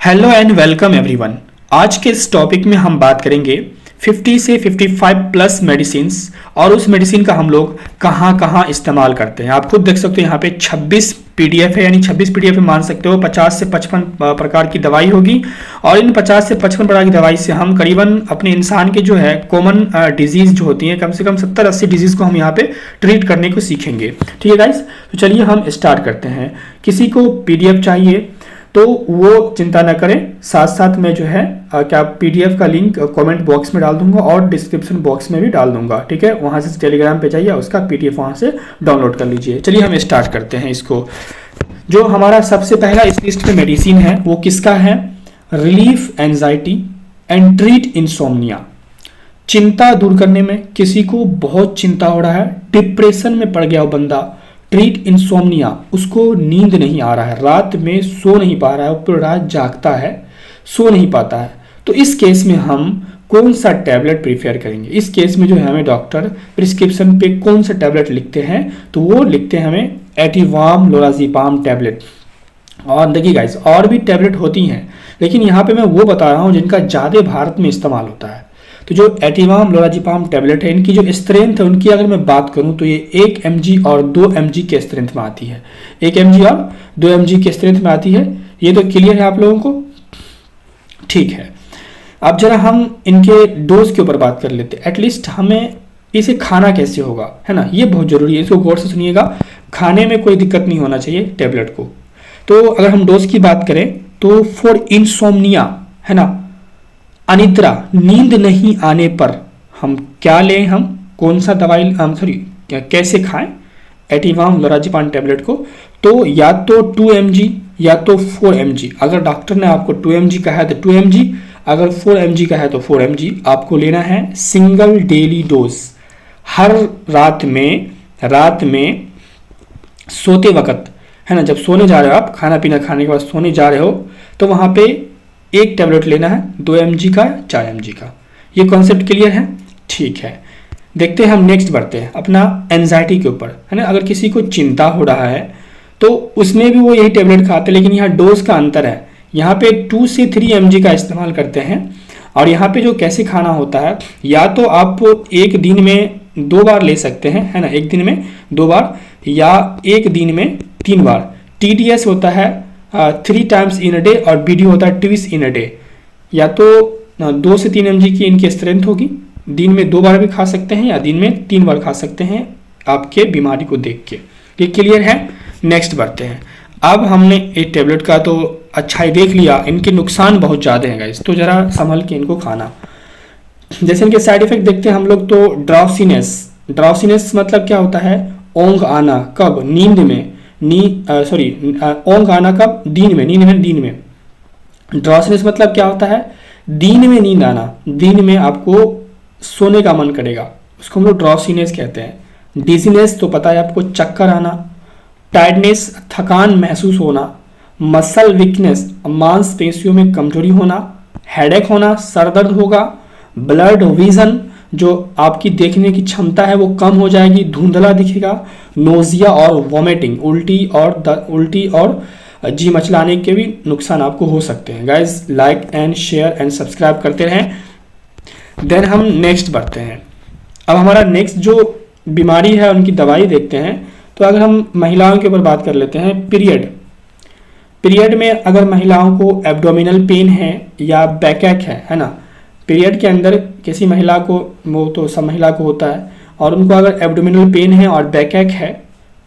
Hello and welcome everyone. आज के इस टॉपिक में हम बात करेंगे 50 से 55 प्लस मेडिसिन और उस मेडिसिन का हम लोग कहाँ कहाँ इस्तेमाल करते हैं। आप खुद देख सकते हो यहाँ पे 26 पीडीएफ है, यानी 26 पीडीएफ में मान सकते हो 50 से 55 प्रकार की दवाई होगी। और इन 50 से 55 प्रकार की दवाई से हम करीबन अपने इंसान के जो है कॉमन डिजीज जो होती हैं कम से कम 70-80 डिजीज को हम यहाँ पे ट्रीट करने को सीखेंगे। ठीक है गाइस, तो चलिए हम स्टार्ट करते हैं। किसी को पीडीएफ चाहिए तो वो चिंता न करें, साथ साथ में जो है क्या पीडीएफ का लिंक कमेंट बॉक्स में डाल दूंगा और डिस्क्रिप्शन बॉक्स में भी डाल दूंगा। ठीक है, वहां से टेलीग्राम पे जाइए, उसका पीडीएफ वहां से डाउनलोड कर लीजिए। चलिए हम स्टार्ट करते हैं इसको। जो हमारा सबसे पहला इस लिस्ट में मेडिसिन है वो किसका है? Relief anxiety and treat insomnia. चिंता दूर करने में, किसी को बहुत चिंता हो रहा है, डिप्रेशन में पड़ गया वो बंदा, ट्रीट इंसोम्निया, उसको नींद नहीं आ रहा है, रात में सो नहीं पा रहा है, पूरी रात जागता है, सो नहीं पाता है, तो इस केस में हम कौन सा टैबलेट प्रीफेयर करेंगे? इस केस में जो है हमें डॉक्टर प्रिस्क्रिप्शन पे कौन सा टैबलेट लिखते हैं तो वो लिखते हैं हमें एटिवाम लोराज़ेपाम टैबलेट। और देखिए गाइस, और भी टैबलेट होती हैं लेकिन यहाँ पे मैं वो बता रहा हूँ जिनका ज़्यादा भारत में इस्तेमाल होता है। तो जो एटिवाम लोराज़ेपाम टैबलेट है, इनकी जो स्ट्रेंथ है उनकी अगर मैं बात करूं तो ये 1 mg और 2 mg के स्ट्रेंथ में आती है। 1 mg और 2 mg के स्ट्रेंथ में आती है। ये तो क्लियर है आप लोगों को? ठीक है, अब जरा हम इनके डोज के ऊपर बात कर लेते हैं। एटलीस्ट हमें इसे खाना कैसे होगा, है ना, ये बहुत जरूरी है, इसको गौर से सुनिएगा। खाने में कोई दिक्कत नहीं होना चाहिए टैबलेट को। तो अगर हम डोज की बात करें तो फॉर इंसोम्निया, है ना, अनिद्रा, नींद नहीं आने पर हम क्या लें, हम कौन सा दवाई कैसे खाएं एटिवाम लोराज़ेपाम टैबलेट को? तो या तो 2 mg या तो 4 mg। अगर डॉक्टर ने आपको 2 mg कहा है तो 2 mg, अगर 4 mg का है तो 4 mg आपको लेना है। सिंगल डेली डोज, हर रात में सोते वक्त, है ना, जब सोने जा रहे हो आप, खाना पीना खाने के बाद सोने जा रहे हो तो वहां पे एक टैबलेट लेना है, 2 mg का, 4 mg का। ये कॉन्सेप्ट क्लियर है? ठीक है, देखते हैं हम नेक्स्ट बढ़ते हैं अपना एंजाइटी के ऊपर, है ना। अगर किसी को चिंता हो रहा है तो उसमें भी वो यही टैबलेट खाते हैं, लेकिन यहाँ डोज का अंतर है। यहाँ पे 2 से 3 mg का इस्तेमाल करते हैं। और यहाँ पे जो कैसे खाना होता है, या तो आप एक दिन में 2 बार ले सकते हैं, है ना, एक दिन में 2 बार या एक दिन में 3 बार। TDS होता है 3 times in a day और BD होता है twice in a day। या तो 2 से 3 mg की इनकी स्ट्रेंथ होगी, दिन में 2 बार भी खा सकते हैं या दिन में 3 बार खा सकते हैं, आपके बीमारी को देख के। ये क्लियर है? नेक्स्ट बढ़ते हैं। अब हमने एक टैबलेट का तो अच्छा ही देख लिया, इनके नुकसान बहुत ज़्यादा हैं गाइस, तो ज़रा संभल के इनको खाना। जैसे इनके साइड इफेक्ट देखते हैं हम लोग तो ड्राउसीनेस मतलब क्या होता है? ओंघ आना, कब? नींद में, ओंघ आना कब? दिन में। ड्राउसीनेस मतलब क्या होता है? दिन में नींद आना, दिन में आपको सोने का मन करेगा, उसको हम लोग ड्राउसीनेस कहते हैं। डिजीनेस तो पता है आपको, चक्कर आना। टायर्डनेस, थकान महसूस होना। मसल वीकनेस, मांसपेशियों में कमजोरी होना। हेडेक होना, सर दर्द होगा। ब्लड विजन, जो आपकी देखने की क्षमता है वो कम हो जाएगी, धुंधला दिखेगा। नोजिया और वॉमिटिंग, उल्टी और जी मचलाने के भी नुकसान आपको हो सकते हैं। Guys like and share and subscribe करते रहें। देन हम नेक्स्ट बढ़ते हैं। अब हमारा नेक्स्ट जो बीमारी है उनकी दवाई देखते हैं। तो अगर हम महिलाओं के ऊपर बात कर लेते हैं, पीरियड में अगर महिलाओं को एब्डोमिनल पेन है या बैकएक है ना, पीरियड के अंदर किसी महिला को, वो तो सब महिला को होता है, और उनको अगर एब्डोमिनल पेन है और बैकएक है,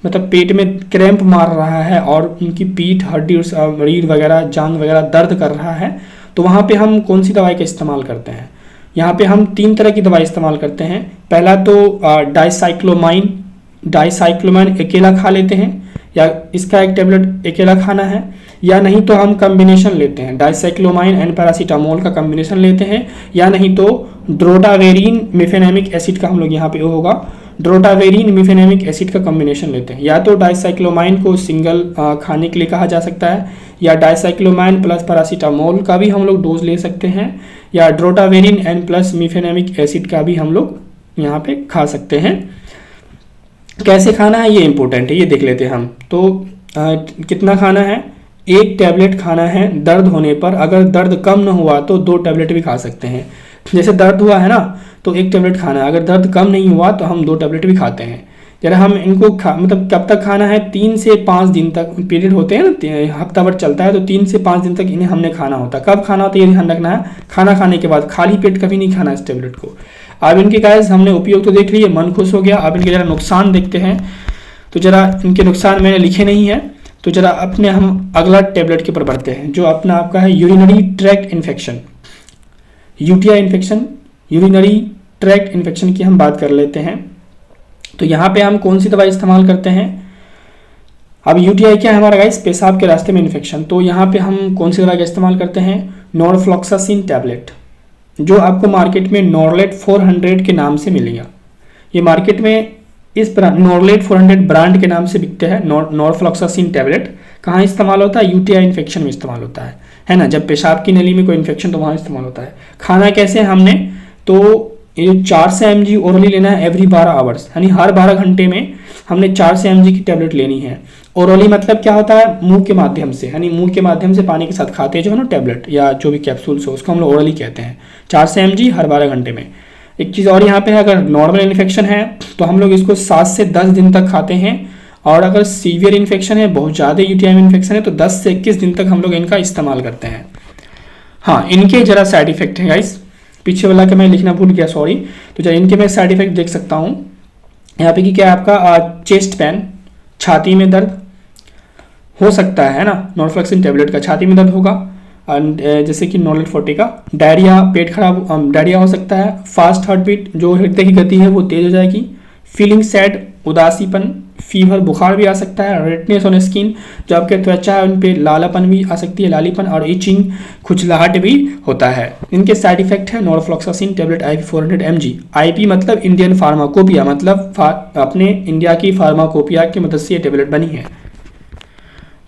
मतलब पेट में क्रैम्प मार रहा है और उनकी पीठ, हड्डी, रीढ़ वगैरह, जांघ वगैरह दर्द कर रहा है, तो वहाँ पे हम कौन सी दवाई का इस्तेमाल करते हैं? यहाँ पे हम 3 तरह की दवाई इस्तेमाल करते हैं। पहला तो डाइसाइक्लोमाइन अकेला खा लेते हैं, या इसका एक टेबलेट अकेला खाना है, या नहीं तो हम कॉम्बिनेशन लेते हैं, डाइसाइक्लोमाइन एंड पैरासीटामोल का कॉम्बिनेशन लेते हैं, या नहीं तो ड्रोटावेरिन मिफेनेमिक एसिड का हम लोग यहाँ पे होगा, ड्रोटावेरिन मिफेनेमिक एसिड का कॉम्बिनेशन लेते हैं। या तो डाइसाइक्लोमाइन को सिंगल खाने के लिए कहा जा सकता है, या डाइसाइक्लोमाइन प्लस पैरासीटामोल का भी हम लोग डोज ले सकते हैं, या ड्रोटावेरिन एंड प्लस मिफेनेमिक एसिड का भी हम लोग यहाँ पे खा सकते हैं। कैसे खाना है ये इंपॉर्टेंट है, ये देख लेते हैं हम। तो कितना खाना है? एक टैबलेट खाना है दर्द होने पर। अगर दर्द कम न हुआ तो 2 टैबलेट भी खा सकते हैं। जैसे दर्द हुआ है ना तो 1 टैबलेट खाना है, अगर दर्द कम नहीं हुआ तो हम 2 टैबलेट भी खाते हैं। जरा हम इनको मतलब कब तक खाना है, 3 से 5 दिन तक पीरियड होते हैं ना, हफ्ता भर चलता है, तो 3 से 5 दिन तक इन्हें हमने खाना होता है। कब खाना होता है ये ध्यान रखना है, खाना खाने के बाद, खाली पेट कभी नहीं खाना इस टैबलेट को। अब इनके गाइस हमने उपयोग तो देख लिए, मन खुश हो गया। अब इनके जरा नुकसान देखते हैं। तो जरा इनके नुकसान मैंने लिखे नहीं है, तो जरा अपने हम अगला टैबलेट के ऊपर बढ़ते हैं, जो अपना आपका है urinary tract infection, UTI infection, urinary tract infection की हम बात कर लेते हैं। तो यहाँ पे हम कौन सी दवाई इस्तेमाल करते हैं। अब यूटीआई क्या है हमारा गाइस, पेशाब के रास्ते में इन्फेक्शन। तो यहाँ पे हम कौन सी दवाई का इस्तेमाल करते हैं, नॉरफ्लॉक्सासिन टैबलेट, जो आपको मार्केट में नॉर्लेट 400 के नाम से मिलेगा। ये मार्केट में इस नॉर्लेट 400 ब्रांड के नाम से बिकते हैं। नॉरफ्लॉक्सासिन टैबलेट कहाँ इस्तेमाल होता है, यूटीआई इन्फेक्शन में इस्तेमाल होता है ना, जब पेशाब की नली में कोई इन्फेक्शन तो वहाँ इस्तेमाल होता है। खाना कैसे हमने, तो ये 4 से mg ओरली लेना है एवरी 12 आवर्स, यानी हर 12 घंटे में हमने 4 से mg की टैबलेट लेनी है। ओरली मतलब क्या होता है, मुंह के माध्यम से, यानी मुंह के माध्यम से पानी के साथ खाते हैं जो है ना टैबलेट या जो भी कैप्सूल्स हो, उसको हम लोग ओरली कहते हैं। 4 से mg हर 12 घंटे में। एक चीज़ और यहाँ पे है, अगर नॉर्मल इन्फेक्शन है तो हम लोग इसको 7 से 10 दिन तक खाते हैं, और अगर सीवियर इन्फेक्शन है, बहुत ज़्यादा यूटीआई इन्फेक्शन है, तो 10 से 21 दिन तक हम लोग इनका इस्तेमाल करते हैं। हाँ, इनके जरा साइड इफेक्ट हैं गाइस, पीछे वाला के मैं लिखना भूल गया, सॉरी। तो जरा इनके मैं साइड इफेक्ट देख सकता हूँ यहाँ पे कि क्या आपका चेस्ट पेन, छाती में दर्द हो सकता है ना, नॉरफ्लॉक्सासिन टैबलेट का छाती में दर्द होगा, एंड जैसे कि नॉर्लेट 40 का डायरिया, पेट खराब, डायरिया हो सकता है। फास्ट हार्ट बीट, जो हृदय की गति है वो तेज हो जाएगी। फीलिंग सैड, उदासीपन, फीवर, बुखार भी आ सकता है। रेडनेस ऑन स्किन, जो आपके त्वचा है उन पे लालापन भी आ सकती है, लालीपन, और इचिंग, खुजलाहट भी होता है। इनके साइड इफेक्ट है norfloxacin tablet IP 400 mg। IP मतलब इंडियन फार्माकोपिया, मतलब अपने इंडिया की फार्माकोपिया की मदद से ये टैबलेट बनी है।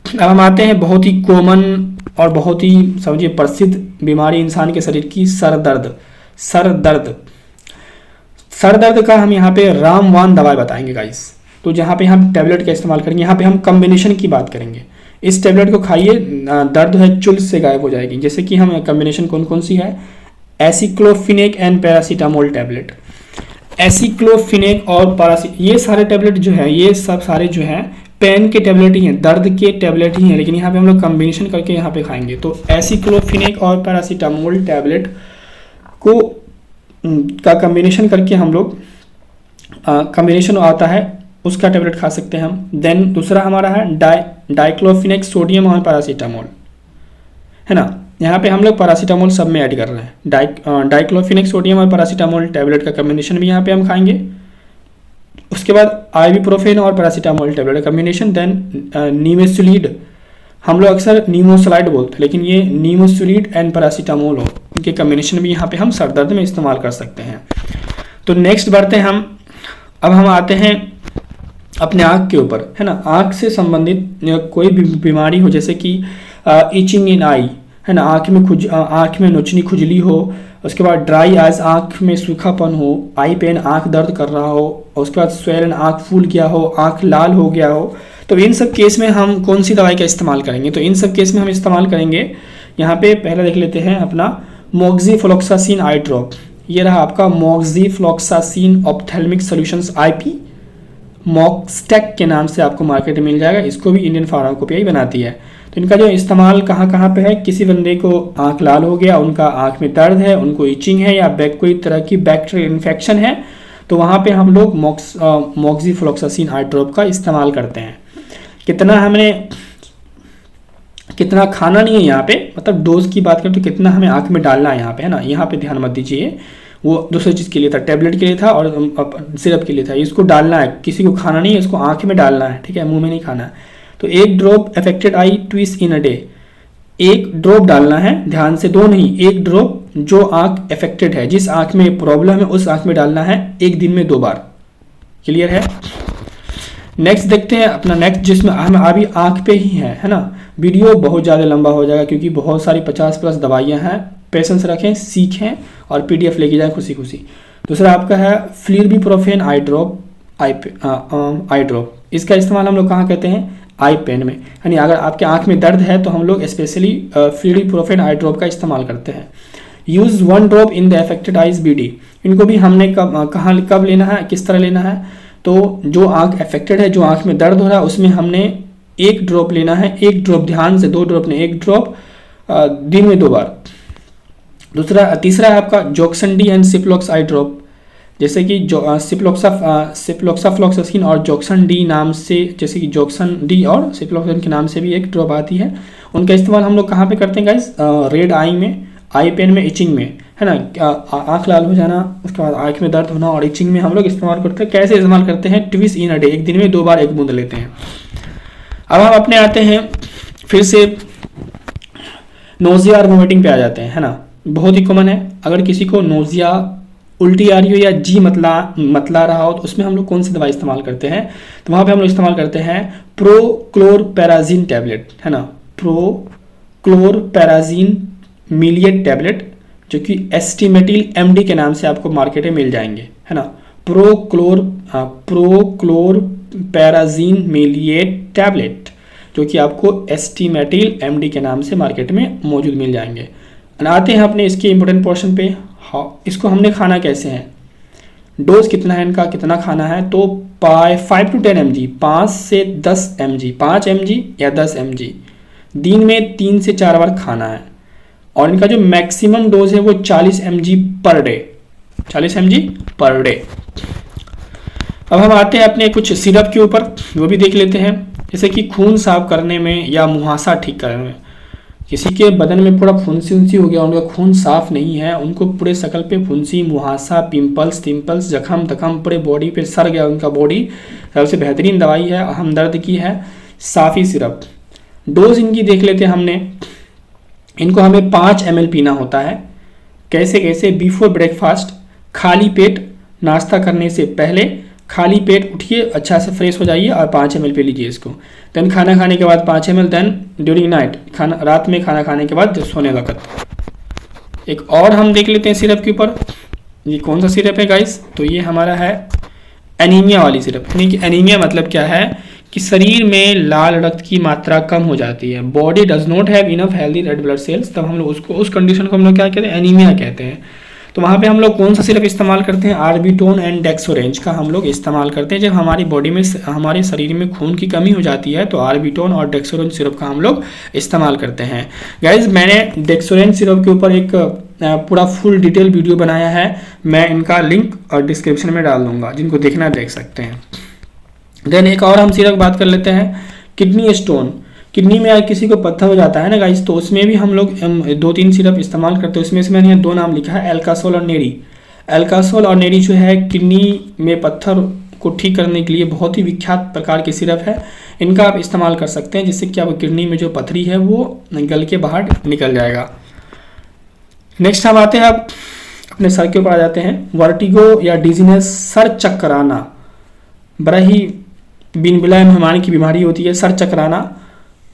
अब हम आते हैं बहुत ही कॉमन और बहुत ही समझिए प्रसिद्ध बीमारी इंसान के शरीर की, सर दर्द। सर दर्द का हम यहाँ पे रामबाण दवाई बताएंगे गाइस। तो जहाँ पे हम टैबलेट का इस्तेमाल करेंगे, यहाँ पे हम कम्बिनेशन की बात करेंगे। इस टैबलेट को खाइए, दर्द है चुल से गायब हो जाएगी। जैसे कि हम कम्बिनेशन कौन कौन सी है, aceclofenac and paracetamol tablet. Aceclofenac और ये सारे टैबलेट जो है, ये सब सारे जो हैं पेन के टैबलेट ही हैं, दर्द के टैबलेट ही हैं, लेकिन यहाँ पे हम लोग कम्बिनेशन करके यहाँ पे खाएंगे। तो एसिक्लोफिनेक और पैरासीटामोल टैबलेट को का कम्बिनेशन करके हम लोग कम्बिनेशन आता है, उसका टैबलेट खा सकते हैं हम। देन दूसरा हमारा है डाइक्लोफिनेक सोडियम और पैरासीटामोल, है ना। यहाँ पे हम लोग पैरासीटामोल सब में ऐड कर रहे हैं। डाइक्लोफिनेक सोडियम और पैरासीटामोल टैबलेट का कम्बिनेशन भी यहाँ पे हम खाएंगे। उसके बाद आइबुप्रोफेन और पैरासीटामोल टैबलेट का कम्बिनेशन। देन नीमोसिलिड, हम लोग अक्सर नीमोसलाइड बोलते हैं, लेकिन ये नीमोसिलिड एंड पैरासीटामोल हो, इनके कम्बिनेशन भी यहाँ पे हम सर दर्द में इस्तेमाल कर सकते हैं। तो नेक्स्ट बढ़ते हैं हम। अब हम आते हैं अपने आँख के ऊपर, है ना। आँख से संबंधित कोई भी बीमारी हो, जैसे कि इचिंग इन आई, है ना, आँख में नोचनी खुजली हो, उसके बाद ड्राई आइज, आँख में सूखापन हो, आई पेन, आँख दर्द कर रहा हो, उसके बाद स्वेलन, आँख फूल गया हो, आँख लाल हो गया हो, तो इन सब केस में हम कौन सी दवाई का इस्तेमाल करेंगे। तो इन सब केस में हम इस्तेमाल करेंगे, यहाँ पे पहले देख लेते हैं अपना मोक्सीफ्लोक्सासिन आई ड्रॉप। ये रहा आपका मोक्सीफ्लोक्सासिन ऑप्थेल्मिक सॉल्यूशंस IP, मॉक्सटेक के नाम से आपको मार्केट में मिल जाएगा। इसको भी इंडियन फार्माकोपिया ही बनाती है। तो इनका जो इस्तेमाल कहाँ कहाँ पे है, किसी बंदे को आँख लाल हो गया, उनका आँख में दर्द है, उनको इचिंग है, या कोई तरह की बैक्टीरियल इन्फेक्शन है, तो वहाँ पे हम लोग मोक्सीफ्लोक्सासिन आई ड्रॉप का इस्तेमाल करते हैं। कितना खाना नहीं है यहाँ पे, मतलब डोज की बात करें तो कितना हमें आँख में डालना है यहाँ पे, है ना। यहाँ पे ध्यान मत दीजिए, वो दूसरी चीज़ के लिए था, टैबलेट के लिए था और सिरप के लिए था। इसको डालना है, किसी को खाना नहीं है, इसको आँख में डालना है, ठीक है, मुंह में नहीं खाना है। तो 1 drop affected I twice in a day, 1 drop डालना है, ध्यान से 2 नहीं, 1 ड्रॉप जो आँख अफेक्टेड है, जिस आँख में प्रॉब्लम है उस आँख में डालना है, 1 दिन में 2 बार। क्लियर है। नेक्स्ट देखते हैं अपना नेक्स्ट, जिसमें हम अभी आँख पे ही है ना। वीडियो बहुत ज़्यादा लंबा हो जाएगा क्योंकि बहुत सारी 50+ दवाइयाँ हैं। पेशेंस रखें, सीखें और PDF लेके जाएं खुशी खुशी। दूसरा आपका है फ्लिरबिप्रोफेन आई ड्रॉप। इसका इस्तेमाल हम लोग कहाँ करते हैं, आई पेन में, यानी अगर आपके आंख में दर्द है तो हम लोग स्पेशली फ्लूइडिप्रोफेन आई ड्रॉप का इस्तेमाल करते हैं। Use 1 drop in the affected eyes BD, इनको भी हमने कब लेना है, किस तरह लेना है, तो जो आंख अफेक्टेड है, जो आंख में दर्द हो रहा है, उसमें हमने 1 ड्रॉप लेना है, 1 ड्रॉप ध्यान से, 2 ड्रॉप ने 1 ड्रॉप दिन में 2 बार। तीसरा है आपका जोक्सन डी एंड सिप्लोक्स आई ड्रॉप, जैसे कि सिप्लोक्साफ्लॉक्सासिन और जोक्सन डी नाम से, जैसे कि जोक्सन डी और सिप्लोक्सासिन के नाम से भी एक ड्रॉप आती है, उनका इस्तेमाल हम लोग कहाँ पे करते हैं गाइस, रेड आई में, आई पेन में, इचिंग में, है ना, आंख लाल हो जाना, उसके बाद आंख में दर्द होना और इचिंग में हम लोग इस्तेमाल करते हैं। कैसे इस्तेमाल करते हैं, ट्विस इन अ डे, एक दिन में 2 बार 1 बूंद लेते हैं। अब हम अपने आते हैं फिर से नोजिया और वोमिटिंग पे आ जाते हैं, है ना, बहुत ही कॉमन है। अगर किसी को नोजिया, उल्टी आ रही हो या जी मतला रहा हो तो उसमें हम लोग कौन सी दवाई इस्तेमाल करते हैं, तो वहाँ पे हम लोग इस्तेमाल करते हैं प्रोक्लोरपेराजिन टैबलेट, है ना, प्रोक्लोरपेराजिन मिलिएट टैबलेट, जो कि एस्टिमेटिल एमडी के नाम से आपको मार्केट में मिल जाएंगे, है ना, प्रोक्लोरपेराजिन मिलिएट टैबलेट, जो कि आपको एस्टिमेटिल एमडी के नाम से मार्केट में मौजूद मिल जाएंगे। आते हैं अपने इसके इंपॉर्टेंट पोर्शन पे। हाँ, इसको हमने खाना कैसे है, डोज कितना है इनका, कितना खाना है, तो 5 to 10 mg, 5 से 10 mg, 5 mg या 10 mg दिन में 3 से 4 बार खाना है। और इनका जो मैक्सिमम डोज है वो 40 mg per day, 40 mg per day. अब हम आते हैं अपने कुछ सिरप के ऊपर, वो भी देख लेते हैं। जैसे कि खून साफ करने में या मुहासा ठीक करने में, किसी के बदन में पूरा फुंसी उंसी हो गया, उनका खून साफ नहीं है, उनको पूरे शकल पे फुंसी, मुहासा, पिंपल्स, जख्म तखम पूरे बॉडी पे सर गया उनका बॉडी, सबसे बेहतरीन दवाई है हमदर्द की है साफी सिरप। डोज इनकी देख लेते हैं हमने। इनको हमें 5 ml पीना होता है। कैसे, बिफोर ब्रेकफास्ट, खाली पेट, नाश्ता करने से पहले खाली पेट उठिए, अच्छा से फ्रेश हो जाइए और 5 ml पे लीजिए इसको। देन खाना खाने के बाद 5 ml, देन ड्यूरिंग नाइट, खाना रात में खाना खाने के बाद सोने वक्त। एक और हम देख लेते हैं सिरप के ऊपर, ये कौन सा सिरप है गाइस, तो ये हमारा है एनीमिया वाली सिरप। यानी कि एनीमिया मतलब क्या है कि शरीर में लाल रक्त की मात्रा कम हो जाती है, body does not have enough healthy red blood cells, तब हम लोग उसको, उस कंडीशन को हम लोग क्या कहते हैं, एनीमिया कहते हैं। तो वहाँ पे हम लोग कौन सा सिरप इस्तेमाल करते हैं, आर्बिटोन एंड डेक्सोरेंज का हम लोग इस्तेमाल करते हैं। जब हमारी बॉडी में, हमारे शरीर में खून की कमी हो जाती है तो आर्बिटोन और डेक्सोरेंज सिरप का हम लोग इस्तेमाल करते हैं। गाइज, मैंने डेक्सोरेंज सिरप के ऊपर एक पूरा फुल डिटेल वीडियो बनाया है, मैं इनका लिंक और डिस्क्रिप्शन में डाल दूंगा, जिनको देखना देख सकते हैं। देन एक और हम सिरप बात कर लेते हैं, किडनी स्टोन। किडनी में अगर किसी को पत्थर हो जाता है ना गाइस, तो उसमें भी हम लोग 2-3 सिरप इस्तेमाल करते हैं। उसमें से मैंने 2 नाम लिखा है, एल्कासोल और नेरी। एल्कासोल और नेरी जो है किडनी में पत्थर को ठीक करने के लिए बहुत ही विख्यात प्रकार के सिरप है, इनका आप इस्तेमाल कर सकते हैं, जिससे कि आप किडनी में जो पथरी है वो गल के बाहर निकल जाएगा। नेक्स्ट हम आते हैं, आप अपने सर के ऊपर आ जाते हैं। वर्टिगो या डिजीनेस, सर चकराना, बड़ा ही बिन बुलाए मेहमान की बीमारी होती है सर चकराना।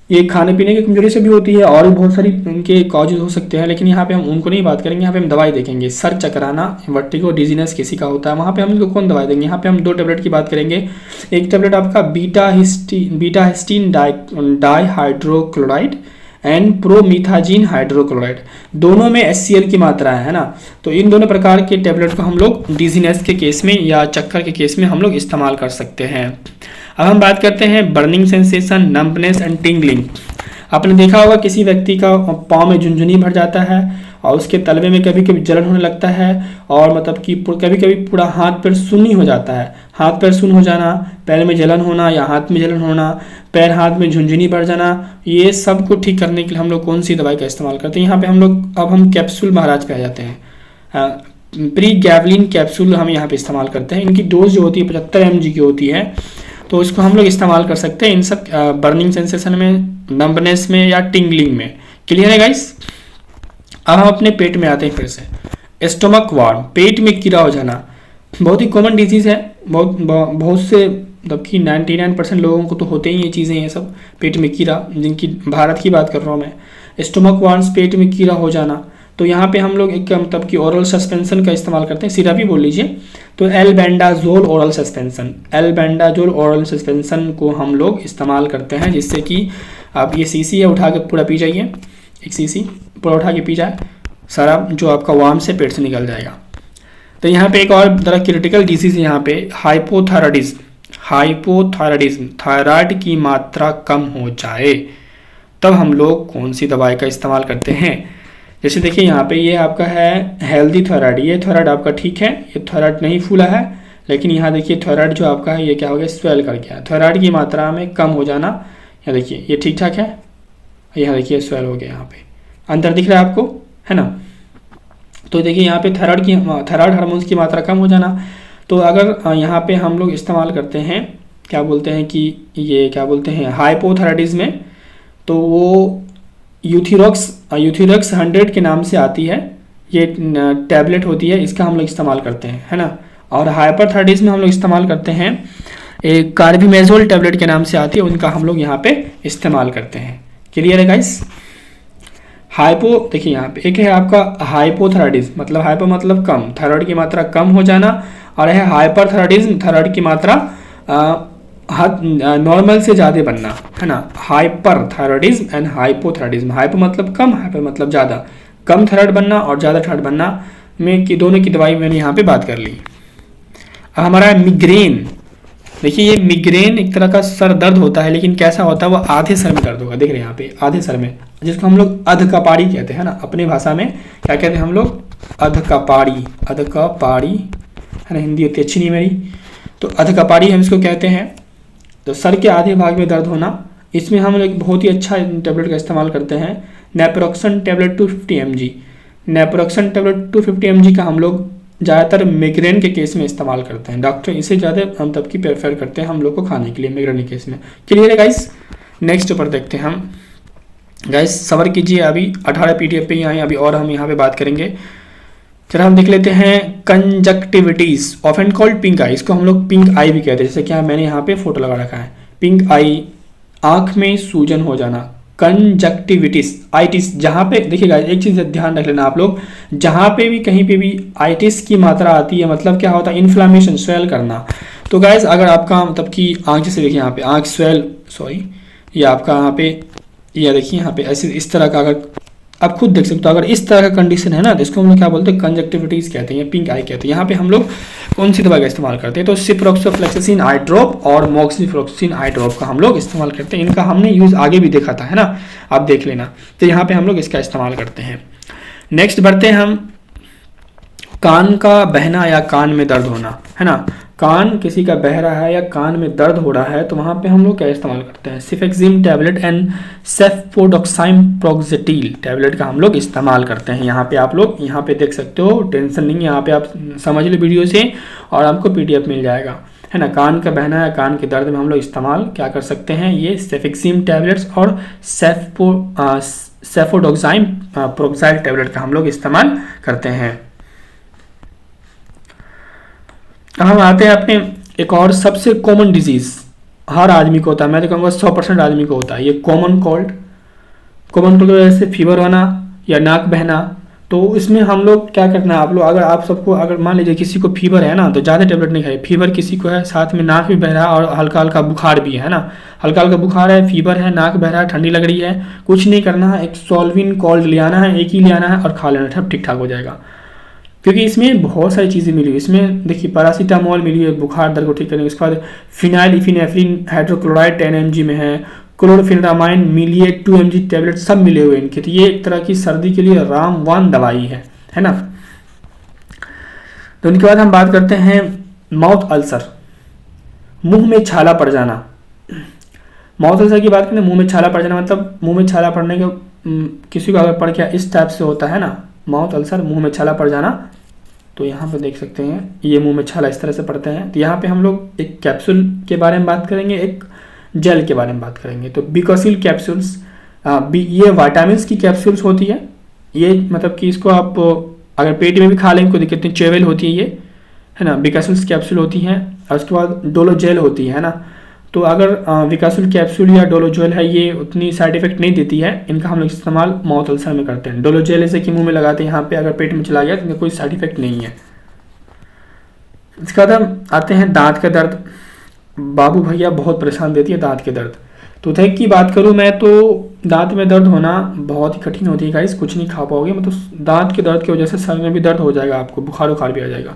ये खाने पीने की कमजोरी से भी होती है और भी बहुत सारी इनके कॉजेज हो सकते हैं, लेकिन यहाँ पे हम उनको नहीं बात करेंगे, यहाँ पे हम दवाई देखेंगे। सर चकराना, वर्टिगो, डिजीनेस किसी का होता है, वहाँ पे हम इनको कौन दवाई देंगे, यहाँ पे हम 2 टैबलेट की बात करेंगे। एक टैबलेट आपका betahistine dihydrochloride and promethazine hydrochloride, दोनों में HCl की मात्रा है ना, तो इन दोनों प्रकार के टैबलेट को हम लोग डिजीनेस के केस में या चक्कर के केस में हम लोग इस्तेमाल कर सकते हैं। अब हम बात करते हैं burning sensation, numbness and tingling. आपने देखा होगा किसी व्यक्ति का पाँव में झुनझुनी भर जाता है और उसके तलवे में कभी कभी जलन होने लगता है, और मतलब कि कभी कभी पूरा हाथ पैर सुन्नी हो जाता है, हाथ पैर सुन्न हो जाना, पैर में जलन होना या हाथ में जलन होना, पैर हाथ में झुनझुनी भर जाना, ये सब को ठीक करने के लिए हम लोग कौन सी दवाई का इस्तेमाल करते हैं। यहाँ पे हम लोग, अब हम कैप्सूल महाराज पे आ जाते हैं। प्रीगैवलिन कैप्सूल हम यहाँ पे इस्तेमाल करते हैं। इनकी डोज जो होती है 75 mg की होती है, तो इसको हम लोग इस्तेमाल कर सकते हैं इन सब बर्निंग सेंसेशन में, नम्बनेस में या टिंगलिंग में। क्लियर है गाइस। अब हम अपने पेट में आते हैं फिर से। स्टोमक वार्म, पेट में कीड़ा हो जाना, बहुत ही कॉमन डिजीज़ है, बहुत से मतलब कि 99% लोगों को तो होते ही ये चीज़ें, ये सब पेट में कीड़ा, जिनकी भारत की बात कर रहा हूँ मैं। स्टोमक वार्म्स, पेट में कीड़ा हो जाना, तो यहाँ पे हम लोग एक मतलब कि ओरल सस्पेंशन का इस्तेमाल करते हैं, सिरप ही बोल लीजिए। तो albendazole oral suspension, albendazole oral suspension को हम लोग इस्तेमाल करते हैं, जिससे कि आप ये सीसी है उठा के पूरा पी जाइए, एक सीसी पूरा उठा के पी जाए, सारा जो आपका वार्म से पेट से निकल जाएगा। तो यहाँ पे एक और तरह क्रिटिकल डिजीज है यहाँ पे, हाइपोथायराइडिज्म। हाइपोथायराइडिज्म, थायराइड की मात्रा कम हो जाए तब हम लोग कौन सी दवाई का इस्तेमाल करते हैं। जैसे देखिए यहाँ पे ये आपका है हेल्दी थायराइड, ये थायराइड आपका ठीक है, ये थायराइड नहीं फूला है, लेकिन यहाँ देखिए थायराइड जो आपका है ये क्या हो गया, स्वेल कर गया। थायराइड की मात्रा में कम हो जाना, यहाँ देखिए ये ठीक ठाक है, यहाँ देखिए स्वेल हो गया, यहाँ पे अंतर दिख रहा है आपको, है ना। तो देखिए यहाँ पे थायराइड हार्मोन्स की मात्रा कम हो जाना। तो अगर यहाँ पे हम लोग इस्तेमाल करते हैं, क्या बोलते हैं कि ये क्या बोलते हैं हाइपोथायराइडिज्म में, तो वो यूथिरॉक्स 100 के नाम से आती है, ये टैबलेट होती है, इसका हम लोग इस्तेमाल करते हैं, है ना। और हाइपरथायराइडिज्म में हम लोग इस्तेमाल करते हैं एक कार्बिमेजोल टैबलेट के नाम से आती है, उनका हम लोग यहाँ पे इस्तेमाल करते हैं। क्लियर है गाइस। हाइपो देखिए यहाँ पे एक है आपका हाइपोथायराइडिज्म, मतलब हाइपो मतलब कम, थायराइड की मात्रा कम हो जाना, और है हाइपरथायराइडिज्म, थायराइड की मात्रा नॉर्मल से ज़्यादा बनना, है ना। हाइपरथायराइडिज्म एंड हाइपोथायराइडिज्म, हाइपो मतलब कम, हाइपर मतलब ज़्यादा, कम थायराइड बनना और ज़्यादा थायराइड बनना में की दोनों की दवाई मैंने यहाँ पे बात कर ली। अब हमारा है मिग्रेन। देखिए ये मिग्रेन एक तरह का सर दर्द होता है, लेकिन कैसा होता है, वो आधे सर में दर्द होगा, देख रहे हैं यहाँ पे आधे सर में, जिसको हम लोग अधकपाड़ी कहते हैं ना, अपने भाषा में क्या कहते हैं हम लोग, अधकपाड़ी, अधकपाड़ी, है ना, हिंदी उतनी अच्छी नहीं मेरी, तो अधकपाड़ी हम इसको कहते हैं। तो सर के आधे भाग में दर्द होना, इसमें हम एक बहुत ही अच्छा टैबलेट का इस्तेमाल करते हैं, naproxen tablet 250 mg। Naproxen tablet 250 mg का हम लोग ज़्यादातर मिग्रेन के केस में इस्तेमाल करते हैं, डॉक्टर इसे ज़्यादा हम तब की प्रेफर करते हैं हम लोग को खाने के लिए मिग्रेन के केस में। क्लियर है गाइस। नेक्स्ट पर देखते हैं हम गाइस, सबर कीजिए, अभी 18 PDF पे ही आए अभी, और हम यहाँ पे बात करेंगे। चलो हम देख लेते हैं कंजक्टिविटीज ऑफन कॉल्ड पिंक आई, इसको हम लोग पिंक आई भी कहते हैं, जैसे क्या मैंने यहाँ पे फोटो लगा रखा है, पिंक आई, आंख में सूजन हो जाना, कंजक्टिविटिस, आइटिस। जहाँ पे देखिएगा एक चीज़ ध्यान रख लेना आप लोग, जहाँ पे भी कहीं पे भी आइटिस की मात्रा आती है, मतलब क्या होता है, इन्फ्लामेशन, स्वेल करना। तो गाइज अगर आपका मतलब कि आंख, जैसे देखिए यहाँ पे आंख स्वेल, सॉरी ये आपका यहाँ पे, या देखिए यहाँ पे ऐसे इस तरह का, अगर आप खुद देख सकते हो, अगर इस तरह का कंडीशन है ना, तो इसको हम लोग क्या बोलते हैं, कंजक्टिविटीज कहते हैं, पिंक आई कहते हैं। यहाँ पे हम लोग कौन सी दवाई का इस्तेमाल करते हैं, तो सिप्रोक्सोफ्लेक्सासिन आई ड्रॉप और मोक्सिफ्लोक्सासिन आई ड्रॉप का हम लोग इस्तेमाल करते हैं। इनका हमने यूज़ आगे भी देखा था, है ना, आप देख लेना। तो यहाँ पे हम लोग इसका इस्तेमाल करते हैं। नेक्स्ट बढ़ते हैं हम, कान का बहना या कान में दर्द होना, है ना। कान किसी का बह रहा है या कान में दर्द हो रहा है, तो वहाँ पे हम लोग क्या इस्तेमाल करते हैं, सिफेक्सिम टैबलेट एंड सेफोडोक्साइम प्रोक्सेटिल टैबलेट का हम लोग इस्तेमाल करते हैं। यहाँ पे आप लोग यहाँ पे देख सकते हो, टेंशन नहीं है, यहाँ पे आप समझ लो वीडियो से और आपको PDF मिल जाएगा, है ना। कान का बहना या कान के दर्द में हम लोग इस्तेमाल क्या कर सकते हैं, ये सेफेक्सिम टैबलेट्स और सेफोडोक्साइम प्रोक्साइल टैबलेट का हम लोग इस्तेमाल करते हैं। अब हम आते हैं अपने एक और सबसे कॉमन डिजीज, हर आदमी को होता है, मैं तो कहूँगा 100% आदमी को होता है, ये कॉमन कोल्ड। कॉमन कोल्ड जैसे फीवर होना या नाक बहना। तो इसमें हम लोग क्या करना है, आप लोग अगर आप सबको, अगर मान लीजिए किसी को फीवर है ना, तो ज़्यादा टेबलेट नहीं खाए, फीवर किसी को है, साथ में नाक भी बह रहा है और हल्का हल्का बुखार भी है ना, हल्का हल्का बुखार है, फीवर है, नाक बह रहा है, ठंडी लग रही है, कुछ नहीं करना है, एक सॉल्विन कोल्ड ले आना है, एक ही ले आना है और खा लेना, सब ठीक ठाक हो जाएगा। क्योंकि इसमें बहुत सारी चीज़ें मिली हुई, इसमें देखिए पैरासीटामोल मिली है बुखार दर्द को ठीक करने के, उसके बाद फिनाइल इफिनेफ्रिन हाइड्रोक्लोराइड 10 mg में है, क्लोरोफेनामाइन मिलिए 2 mg टैबलेट सब मिले हुए इनके। तो ये एक तरह की सर्दी के लिए रामवान दवाई है ना। तो उनके बाद हम बात करते हैं माउथ अल्सर, मुंह में छाला पड़ जाना। माउथ अल्सर की बात करें, मुंह में छाला पड़ जाना मतलब मुंह में छाला पड़ने का किसी को अगर पड़ गया इस टाइप से होता है ना, माउथ अल्सर, मुंह में छाला पड़ जाना। तो यहाँ पे देख सकते हैं ये मुंह में छाला इस तरह से पड़ते हैं। तो यहाँ पे हम लोग एक कैप्सूल के बारे में बात करेंगे, एक जेल के बारे में बात करेंगे। तो बिकोसिल कैप्सूल्स, ये विटामिन्स की कैप्सूल्स होती है, ये मतलब कि इसको आप अगर पेट में भी खा लेंगे कोई दिक्कत नहीं, चेवेल होती है ये, है ना। बिकोसिल कैप्सूल होती हैं और उसके बाद डोलो जेल होती है ना। तो अगर विकासुल कैप्सूल या डोलोजेल है, ये उतनी साइड इफेक्ट नहीं देती है, इनका हम लोग इस्तेमाल माउथ अल्सर में करते हैं। डोलोजेल ऐसे कि मुंह में लगाते हैं, यहाँ पे अगर पेट में चला गया तो इनका कोई साइड इफेक्ट नहीं है। इसके बाद हम आते हैं दांत का दर्द। बाबू भैया बहुत परेशान देती है दांत के दर्द। टूथेक की बात करूँ मैं तो दांत में दर्द होना बहुत ही कठिन होती है गाइस, कुछ नहीं खा पाओगे, मतलब दांत के दर्द की वजह से सर में भी दर्द हो जाएगा, आपको बुखार उखार भी आ जाएगा।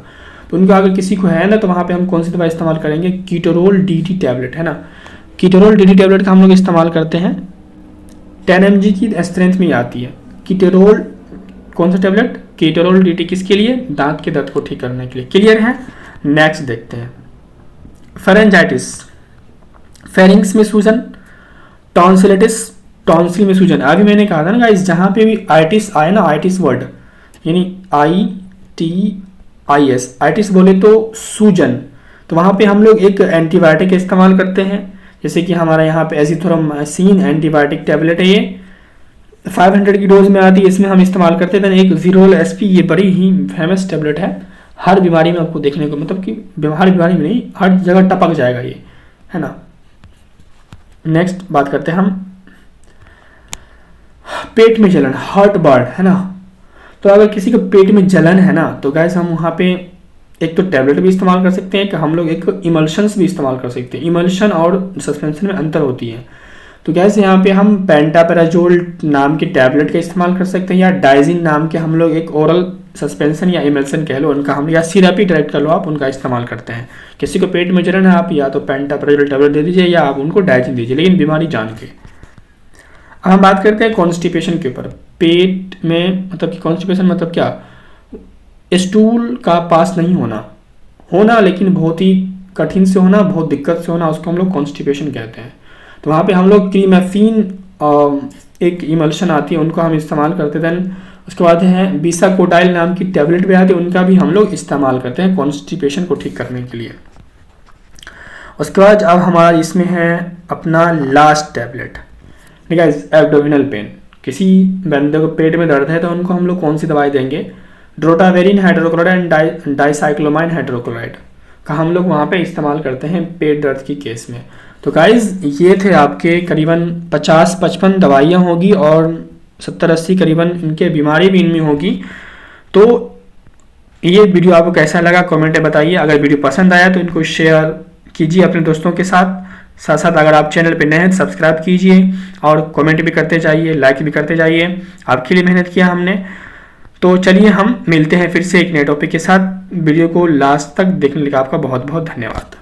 तो उनका अगर किसी को है ना, तो वहाँ पे हम कौन सी दवाई इस्तेमाल करेंगे, कीटोरोल DT टैबलेट है ना। कीटोरोल DT टैबलेट का हम लोग इस्तेमाल करते हैं, 10 mg की स्ट्रेंथ में आती है। कीटोरोल कौन सा टैबलेट, कीटोरोल DT किसके लिए, दांत के दर्द को ठीक करने के लिए। क्लियर है। नेक्स्ट देखते हैं, फेरेंजाइटिस, फेरिंग्स में सूजन, टॉन्सिलिटिस, टॉन्सिल में सूजन। अभी मैंने कहा था ना गाइस, जहाँ पे भी आइटिस आए ना, आइटिस वर्ड यानी ITIS, आइटिस बोले तो सूजन, तो वहाँ पे हम लोग एक एंटीबायोटिक का इस्तेमाल करते हैं, जैसे कि हमारा यहाँ पे एजिथ्रोमाइसिन एंटीबायोटिक टैबलेट है, ये 500 की डोज में आती है, इसमें हम इस्तेमाल करते हैं। एक ज़ीरोल SP, ये बड़ी ही फेमस टैबलेट है, हर बीमारी में आपको देखने को, मतलब कि हर बीमारी में नहीं, हर जगह टपक जाएगा ये, है ना। नेक्स्ट बात करते हैं हम पेट में जलन, हार्ट बर्न, है ना। तो अगर किसी को पेट में जलन है ना, तो गैस हम वहाँ पे एक तो टैबलेट भी इस्तेमाल कर सकते हैं, कि हम लोग एक इमल्शंस भी इस्तेमाल कर सकते हैं। इमल्शन और सस्पेंशन में अंतर होती है। तो गैस यहाँ पे हम पेंटापेराजोल नाम के टैबलेट का इस्तेमाल कर सकते हैं, या डाइजिन नाम के हम लोग एक ओरल सस्पेंशन या इमल्शन कह लो उनका, हम या सिरप ही डायरेक्ट कर लो आप, उनका इस्तेमाल करते हैं। किसी को पेट में जलन है, आप या तो पेंटापेराजोल टैबलेट दे दीजिए, या आप उनको डाइजिन दीजिए, लेकिन बीमारी जान के। अब हम बात करते हैं कॉन्स्टिपेशन के ऊपर। पेट में मतलब कि कॉन्स्टिपेशन मतलब क्या, स्टूल का पास नहीं होना लेकिन बहुत ही कठिन से होना, बहुत दिक्कत से होना, उसको हम लोग कॉन्स्टिपेशन कहते हैं। तो वहाँ पे हम लोग क्रीमेफिन एक इमल्शन आती है, उनको हम इस्तेमाल करते थे। उसके बाद है बिसाकोटाइल नाम की टैबलेट भी आती है, उनका भी हम लोग इस्तेमाल करते हैं कॉन्स्टिपेशन को ठीक करने के लिए। उसके बाद अब हमारा इसमें है अपना लास्ट टैबलेट, ठीक है, एब्डोमिनल पेन। किसी बंदे को पेट में दर्द है तो उनको हम लोग कौन सी दवाई देंगे, drotaverine hydrochloride and dicyclomine hydrochloride का हम लोग वहाँ पे इस्तेमाल करते हैं पेट दर्द की केस में। तो गाइज ये थे आपके करीबन 50-55 दवाइयाँ होगी, और 70-80 करीबन इनके बीमारी भी इनमें होगी। तो ये वीडियो आपको कैसा लगा कमेंट में बताइए। अगर वीडियो पसंद आया तो इनको शेयर कीजिए अपने दोस्तों के साथ साथ अगर आप चैनल पे नए हैं तो सब्सक्राइब कीजिए, और कमेंट भी करते जाइए, लाइक भी करते जाइए, आपके लिए मेहनत किया हमने। तो चलिए हम मिलते हैं फिर से एक नए टॉपिक के साथ। वीडियो को लास्ट तक देखने के लिए आपका बहुत बहुत धन्यवाद।